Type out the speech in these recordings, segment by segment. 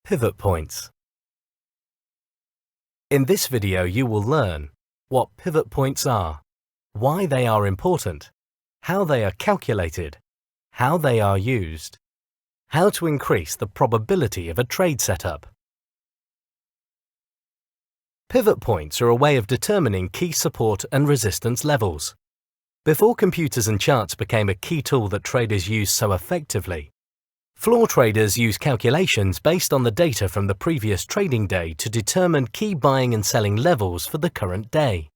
Pivot points. In this video you will learn what pivot points are, why they are important, how they are calculated, how they are used, how to increase the probability of a trade setup. Pivot points are a way of determining key support and resistance levels. Before computers and charts became a key tool that traders use so effectively, floor traders use calculations based on the data from the previous trading day to determine key buying and selling levels for the current day.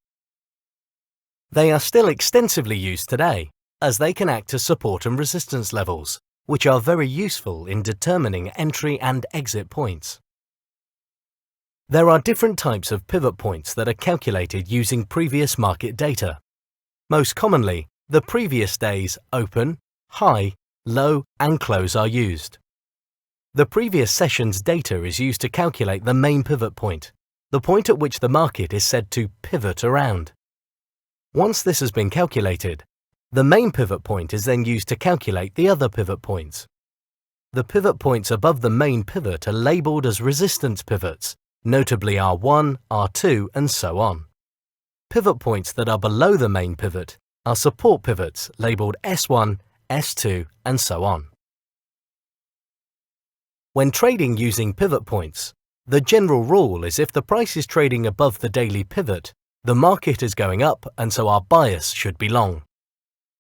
They are still extensively used today, as they can act as support and resistance levels, which are very useful in determining entry and exit points. There are different types of pivot points that are calculated using previous market data. Most commonly, the previous day's open, high, low and close are used. The previous session's data is used to calculate the main pivot point, the point at which the market is said to pivot around. Once this has been calculated, the main pivot point is then used to calculate the other pivot points. The pivot points above the main pivot are labelled as resistance pivots, notably R1, R2 and so on. Pivot points that are below the main pivot are support pivots labelled S1, S2 and so on. When trading using pivot points, the general rule is if the price is trading above the daily pivot, the market is going up and so our bias should be long.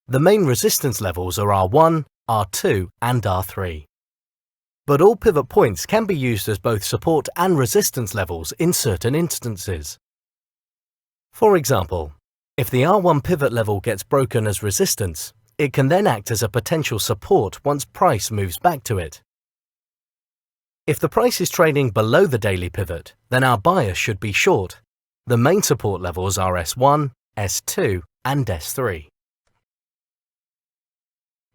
The main resistance levels are R1, R2 and R3. But all pivot points can be used as both support and resistance levels in certain instances. For example, if the R1 pivot level gets broken as resistance, it can then act as a potential support once price moves back to it. If the price is trading below the daily pivot, then our bias should be short. The main support levels are S1, S2 and S3.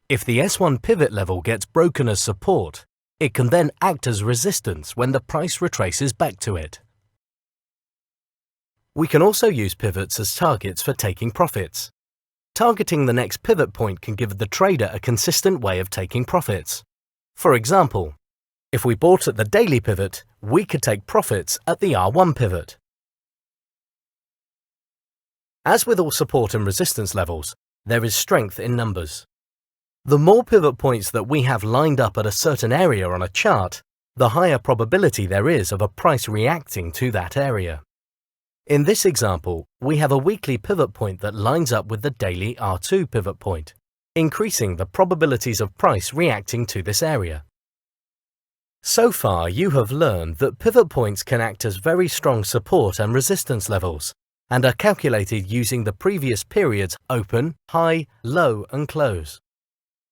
If the S1 pivot level gets broken as support, it can then act as resistance when the price retraces back to it. We can also use pivots as targets for taking profits. Targeting the next pivot point can give the trader a consistent way of taking profits. For example, if we bought at the daily pivot, we could take profits at the R1 pivot. As with all support and resistance levels, there is strength in numbers. The more pivot points that we have lined up at a certain area on a chart, the higher probability there is of a price reacting to that area. In this example, we have a weekly pivot point that lines up with the daily R2 pivot point, increasing the probabilities of price reacting to this area. So far, you have learned that pivot points can act as very strong support and resistance levels, and are calculated using the previous period's open, high, low and close.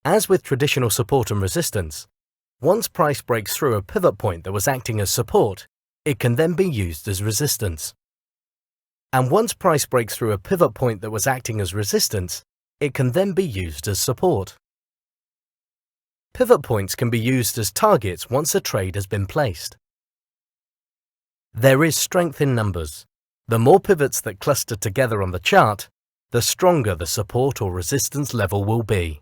As with traditional support and resistance, once price breaks through a pivot point that was acting as support, it can then be used as resistance. And once price breaks through a pivot point that was acting as resistance, it can then be used as support. Pivot points can be used as targets once a trade has been placed. There is strength in numbers. The more pivots that cluster together on the chart, the stronger the support or resistance level will be.